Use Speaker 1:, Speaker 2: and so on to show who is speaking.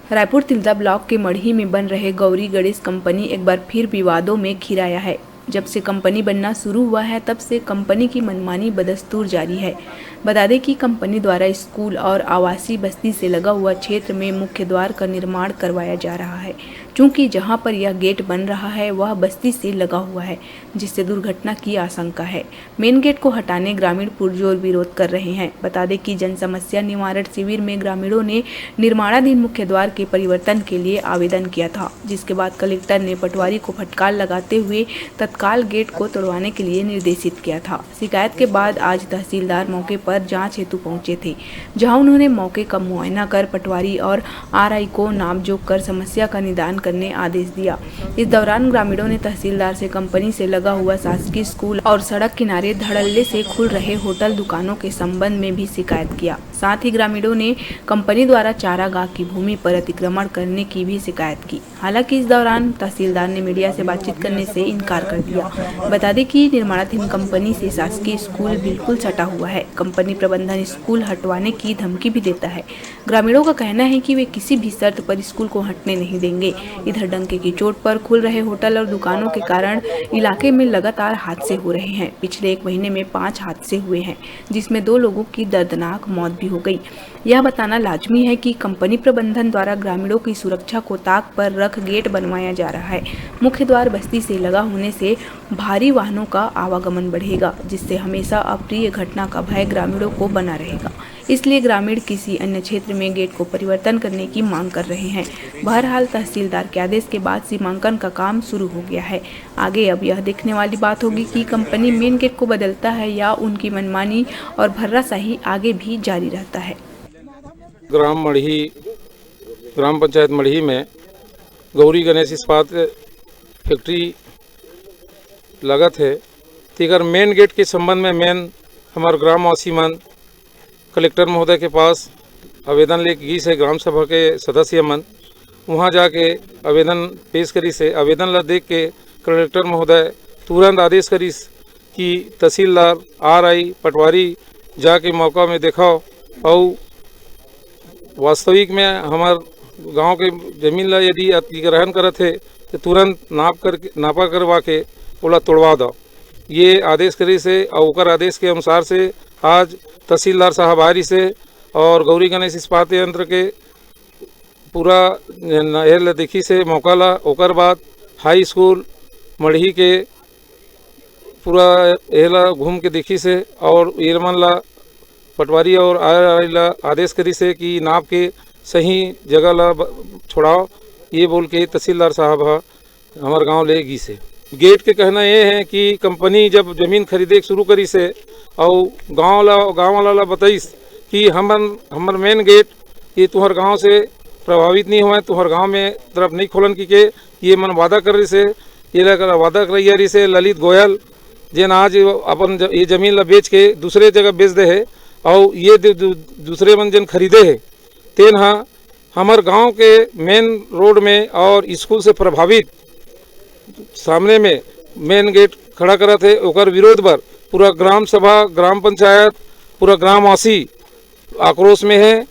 Speaker 1: Raipur Tilda block के मढ़ी में बन रहे गौरी गणेश कंपनी एक बार फिर विवादों में घिराया है। जब से कंपनी बनना शुरू हुआ है तब से कंपनी की मनमानी बदस्तूर जारी है। बता दें कि कंपनी द्वारा स्कूल और आवासीय बस्ती से लगा हुआ क्षेत्र में मुख्य द्वार का निर्माण करवाया जा रहा है। चूंकि जहां पर यह गेट बन रहा है वह बस्ती से लगा हुआ है, जिससे दुर्घटना की आशंका है। मेन गेट को हटाने ग्रामीण पुरजोर विरोध कर रहे हैं। बता दें कि जन समस्या निवारण शिविर में ग्रामीणों ने निर्माणाधीन मुख्य द्वार के परिवर्तन के लिए आवेदन किया था, जिसके बाद कलेक्टर ने पटवारी को फटकार लगाते हुए तत्काल गेट को तोड़वाने के लिए निर्देशित किया था। शिकायत के बाद आज तहसीलदार मौके पर जांच हेतु पहुंचे थे, जहां उन्होंने मौके का मुआयना कर पटवारी और आरआई को नामजोग कर समस्या का निदान करने आदेश दिया। इस दौरान ग्रामीणों ने तहसीलदार से कंपनी से लगा हुआ शासकीय स्कूल और सड़क किनारे धड़ल्ले से खुल रहे होटल दुकानों के संबंध में भी शिकायत किया। साथ ही ग्रामीणों ने कंपनी द्वारा चारागाह की भूमि पर अतिक्रमण करने की भी शिकायत की। हालांकि इस दौरान तहसीलदार ने मीडिया से बातचीत करने से इनकार कर दिया। बता दें कि निर्माणाधीन कंपनी से शासकीय स्कूल बिल्कुल सटा हुआ है। कंपनी प्रबंधन स्कूल हटवाने की धमकी भी देता है। ग्रामीणों का कहना है कि वे किसी भी शर्त पर स्कूल को हटने नहीं देंगे। इधर डंके की चोट पर खुल रहे होटल और दुकानों के कारण इलाके में लगातार हादसे हो रहे हैं। पिछले 1 महीने में 5 हादसे हुए हैं, जिसमें 2 लोगों की दर्दनाक मौत भी हो गई। यह बताना लाजमी है कि कंपनी प्रबंधन द्वारा ग्रामीणों की सुरक्षा को ताक पर रख गेट बनवाया जा रहा है। मुख्य द्वार बस्ती से लगा होने से भारी वाहनों का आवागमन बढ़ेगा, जिससे हमेशा अप्रिय घटना का भय ग्रामीणों को बना रहेगा। इसलिए ग्रामीण किसी अन्य क्षेत्र में गेट को परिवर्तन करने की मांग कर रहे हैं। बहरहाल तहसीलदार के आदेश के बाद सीमांकन का काम शुरू हो गया है। आगे अब यह देखने वाली बात होगी कि कंपनी मेन गेट को बदलता है या उनकी मनमानी और भर्राशाही आगे भी जारी रहता है।
Speaker 2: ग्राम पंचायत मढ़ी में गौरी गणेश इस्पात फैक्ट्री लगत है। तिगर मेन गेट के संबंध में हमारे ग्रामवासी मन कलेक्टर महोदय के पास आवेदन ले गई से ग्राम सभा के सदस्य मन वहाँ जाके आवेदन पेश करी से आवेदन ला देख के कलेक्टर महोदय तुरंत आदेश करीस कि तहसीलदार आरआई पटवारी जाके मौका में देखाओ और वास्तविक में हमार गांव के जमीन ला यदि अतिग्रहण करत है तो तुरंत नापा करवा के ओला तोड़वा दो। ये आदेश करी से और ओकर आदेश के अनुसार से आज तहसीलदार साहब आरी से और गौरी गणेश इस्पात यंत्र के पूरा नहर देखी से मौका ला। ओकर बाद हाई स्कूल मढ़ी के पूरा एला घूम के देखी से और एरमन ला पटवारी और आरआई ला आदेश करी से कि नाप के सही जगह ला छोड़ाओ। ये बोल के तहसीलदार साहब हमारे गांव ले गई से। गेट के कहना ये है कि कंपनी जब जमीन खरीदे शुरू करी से और गांव वाला बताइस कि हमर मेन गेट ये तुम्हार गांव से प्रभावित नहीं हुआ, तुम्हार गांव में तरफ नहीं खोलन की ये मन वादा कर रही से ये वादा कर रही से ललित गोयल जेन आज अपन ये जमीन ला बेच के दूसरे जगह बेच दे है और ये दूसरे मन जन खरीदे है तेन हमार गांव के मेन रोड में और स्कूल से प्रभावित सामने में मेन गेट खड़ा करा थे। ओकर विरोध पर पूरा ग्राम सभा, ग्राम पंचायत, पूरा ग्रामवासी आक्रोश में है।